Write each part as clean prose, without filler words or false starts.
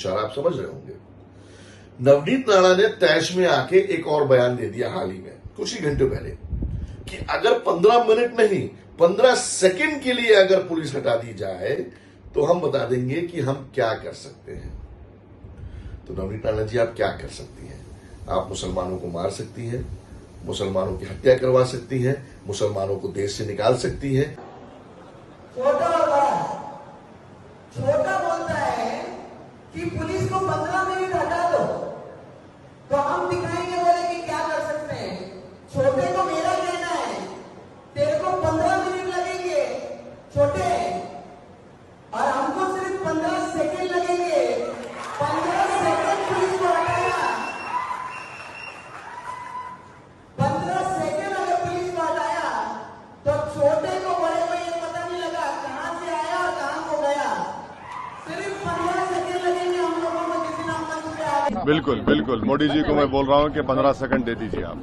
इशारा आप समझ रहे होंगे। नवनीत राणा ने तैश में आके एक और बयान दे दिया हाल ही में, कुछ ही घंटे पहले, कि अगर 15 मिनट नहीं 15 सेकंड के लिए अगर पुलिस हटा दी जाए तो हम बता देंगे कि हम क्या कर सकते हैं। तो नवनीत राणा जी, आप क्या कर सकती हैं? आप मुसलमानों को मार सकती हैं, मुसलमानों की हत्या करवा सकती हैं, मुसलमानों को देश से निकाल सकती हैं। छोटा बोलता है कि पुलिस को 15 मिनट हटा दो, तो हम दिखाएंगे बोले कि क्या कर सकते हैं। छोटे को मेरा कहना है, तेरे को 15 मिनट लगेंगे छोटे, और हमको सिर्फ 15 सेकंड लगेंगे। 15 सेकंड पुलिस को हटाया, 15 सेकंड अगर पुलिस को हटाया तो छोटे को बड़े को ये पता नहीं लगा कहां से आया और कहां को गया। सिर्फ 15 सेकंड लगेंगे हम लोगों को किसी ना मंच पे आगे। बिल्कुल बिल्कुल, मोदी जी को मैं बोल रहा हूं कि 15 सेकंड दे दीजिए आप,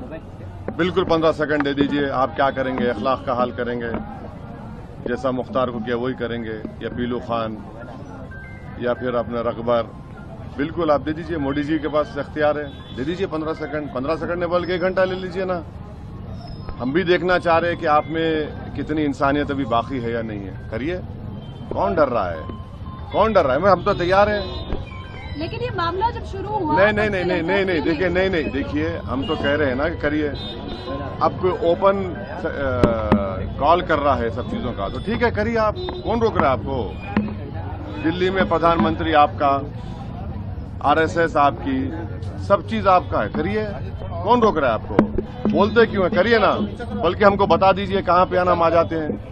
बिल्कुल 15 सेकंड दे दीजिए। आप क्या करेंगे? अखलाक का हाल करेंगे, जैसा मुख्तार को किया वही करेंगे, या पीलू खान या फिर अपना रकबर, बिल्कुल आप दे दीजिए। मोदी जी के पास इख्तियार है, दे दीजिए 15 सेकंड। 15 सेकंड ने बल्कि 1 घंटा ले लीजिए ना। हम भी देखना चाह रहे हैं कि आप में कितनी इंसानियत अभी बाकी है या नहीं है। करिए, कौन डर रहा है? कौन डर रहा है? हम तो तैयार हैं। लेकिन ये मामला जब शुरू हुआ नहीं देखिए, नहीं देखिए, हम तो कह रहे हैं ना कि करिए। अब कोई ओपन कॉल कर रहा है सब चीजों का, तो ठीक है, करिए आप। कौन रोक रहा है आपको? दिल्ली में प्रधानमंत्री आपका, आरएसएस आपकी, सब चीज आपका है, करिए। कौन रोक रहा है आपको? बोलते क्यों है? करिए ना, बल्कि हमको बता दीजिए कहां पे आना, हम आ जाते हैं।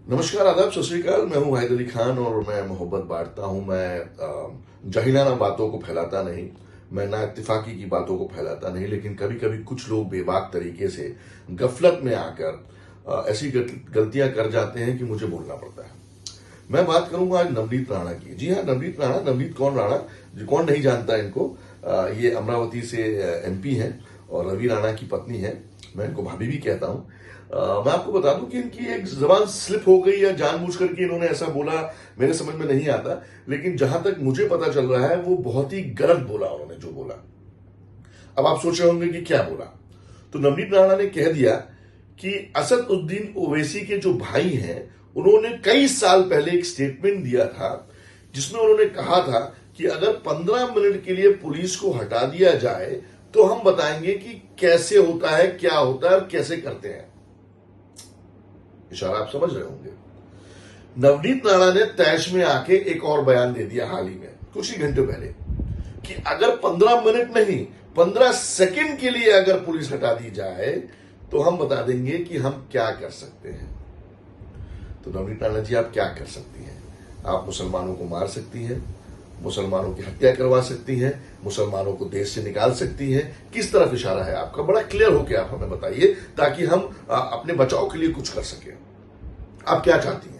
नमस्कार, आदाब, सत श्री अकाल। मैं हूं हैदर अली खान और मैं मोहब्बत बांटता हूं। मैं जाहिलाना बातों को फैलाता नहीं, मैं ना इत्तेफाकी की बातों को फैलाता नहीं, लेकिन कभी कभी कुछ लोग बेबाक तरीके से गफलत में आकर ऐसी गलतियां कर जाते हैं कि मुझे बोलना पड़ता है। मैं बात करूंगा आज नवनीत राणा की। जी हाँ, नवनीत राणा। नवनीत कौन राणा? कौन नहीं जानता इनको? ये अमरावती से एमपी हैं और रवि राणा की पत्नी है। मैं इनको भाभी भी कहता हूं। मैं आपको बता दूं कि इनकी एक जबान स्लिप हो गई या जानबूझ करके इन्होंने ऐसा बोला, मेरे समझ में नहीं आता, लेकिन जहां तक मुझे पता चल रहा है वो बहुत ही गलत बोला उन्होंने जो बोला। अब आप सोच रहे होंगे कि क्या बोला। तो नवनीत राणा ने कह दिया कि असदुद्दीन ओवैसी के जो भाई हैं उन्होंने कई साल पहले एक स्टेटमेंट दिया था जिसमें उन्होंने कहा था कि अगर 15 मिनट के लिए पुलिस को हटा दिया जाए तो हम बताएंगे कि कैसे होता है, क्या होता है और कैसे करते हैं। इशारा आप समझ रहे होंगे। नवनीत राणा ने तैश में आके एक और बयान दे दिया हाल ही में, कुछ ही घंटे पहले, कि अगर 15 मिनट नहीं 15 सेकंड के लिए अगर पुलिस हटा दी जाए तो हम बता देंगे कि हम क्या कर सकते हैं। तो नवनीत राणा जी, आप क्या कर सकती हैं? आप मुसलमानों को मार सकती हैं, मुसलमानों की हत्या करवा सकती हैं, मुसलमानों को देश से निकाल सकती हैं। किस तरफ इशारा है आपका? बड़ा क्लियर होकर आप हमें बताइए ताकि हम अपने बचाव के लिए कुछ कर सकें। आप क्या चाहती हैं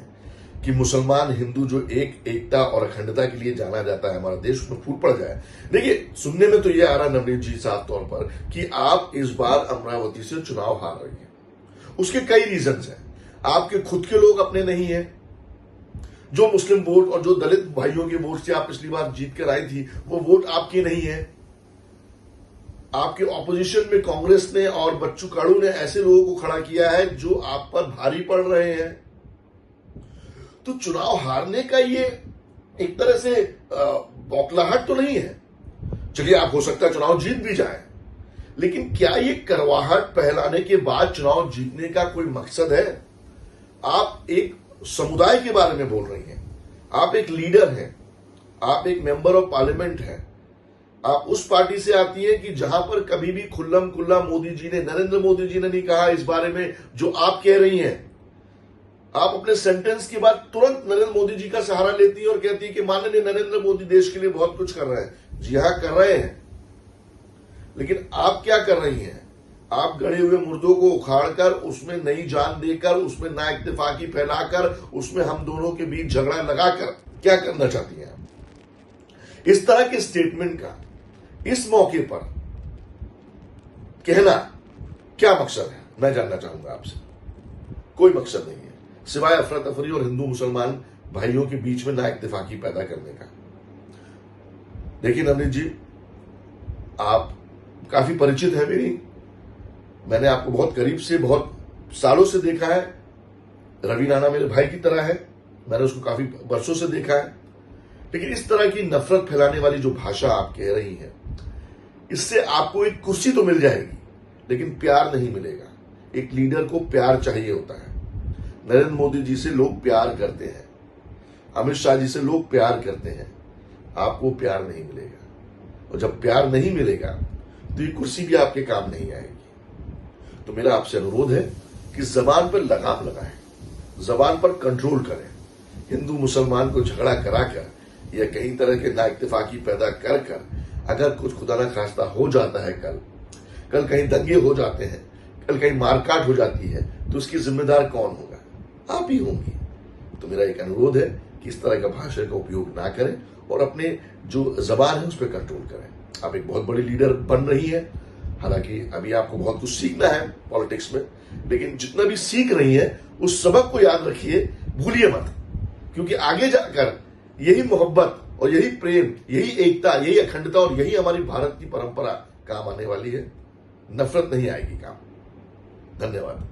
कि मुसलमान हिंदू जो एकता और अखंडता के लिए जाना जाता है हमारा देश, उसमें फूट पड़ जाए? देखिए, सुनने में तो यह आ रहा नवनीत जी साफ तौर पर कि आप इस बार अमरावती से चुनाव हार रही हैं। उसके कई रीजंस हैं। आपके खुद के लोग अपने नहीं हैं। जो मुस्लिम वोट और जो दलित भाइयों के वोट से आप पिछली बार जीत कर आई थी वो वोट आपकी नहीं है। आपके ऑपोजिशन में कांग्रेस ने और बच्चू कडू ने ऐसे लोगों को खड़ा किया है जो आप पर भारी पड़ रहे हैं। तो चुनाव हारने का ये एक तरह से बौखलाहट तो नहीं है। चलिए, आप हो सकता है चुनाव जीत भी जाए, लेकिन क्या ये करवाहट पहलाने के बाद चुनाव जीतने का कोई मकसद है? आप एक समुदाय के बारे में बोल रही हैं, आप एक लीडर हैं, आप एक मेंबर ऑफ पार्लियामेंट हैं, आप उस पार्टी से आती हैं कि जहां पर कभी भी खुल्लम खुल्ला मोदी जी ने, नरेंद्र मोदी जी ने नहीं कहा इस बारे में जो आप कह रही हैं। आप अपने सेंटेंस के बाद तुरंत नरेंद्र मोदी जी का सहारा लेती है और कहती है कि माननीय नरेंद्र मोदी देश के लिए बहुत कुछ कर रहे हैं। जी हां, कर रहे हैं, लेकिन आप क्या कर रही हैं? आप गड़े हुए मुर्दों को उखाड़कर उसमें नई जान देकर, उसमें ना इत्तेफाकी फैलाकर, उसमें हम दोनों के बीच झगड़ा लगाकर क्या करना चाहती हैं? इस तरह के स्टेटमेंट का इस मौके पर कहना क्या मकसद है? मैं जानना चाहूंगा आपसे। कोई मकसद नहीं है सिवाय अफरा तफरी और हिंदू मुसलमान भाइयों के बीच में ना इत्तेफाकी पैदा करने का। देखिए नवनीत जी, आप काफी परिचित है मेरी, मैंने आपको बहुत करीब से बहुत सालों से देखा है। रवि नाना मेरे भाई की तरह है, मैंने उसको काफी वर्षों से देखा है। लेकिन इस तरह की नफरत फैलाने वाली जो भाषा आप कह रही हैं, इससे आपको एक कुर्सी तो मिल जाएगी लेकिन प्यार नहीं मिलेगा। एक लीडर को प्यार चाहिए होता है। नरेंद्र मोदी जी से लोग प्यार करते हैं, अमित शाह जी से लोग प्यार करते हैं, आपको प्यार नहीं मिलेगा। और जब प्यार नहीं मिलेगा तो ये कुर्सी भी आपके काम नहीं आएगी। तो मेरा आपसे अनुरोध है कि जबान पर लगाम लगाएं, जबान पर कंट्रोल करें। हिंदू मुसलमान को झगड़ा कराकर या कई तरह के नाइत्तेफाकी पैदा कर कर अगर कुछ खुदा ना खास्ता हो जाता है, कल कहीं दंगे हो जाते हैं, कल कहीं मारकाट हो जाती है, तो उसकी जिम्मेदार कौन होगा? आप ही होंगी। तो मेरा एक अनुरोध है कि इस तरह का भाषा का उपयोग ना करें और अपने जो जबान है उस पर कंट्रोल करें। आप एक बहुत बड़ी लीडर बन रही है, हालांकि अभी आपको बहुत कुछ सीखना है पॉलिटिक्स में, लेकिन जितना भी सीख रही है उस सबक को याद रखिए, भूलिए मत। क्योंकि आगे जाकर यही मोहब्बत और यही प्रेम, यही एकता, यही अखंडता और यही हमारी भारत की परंपरा काम आने वाली है। नफरत नहीं आएगी काम। धन्यवाद।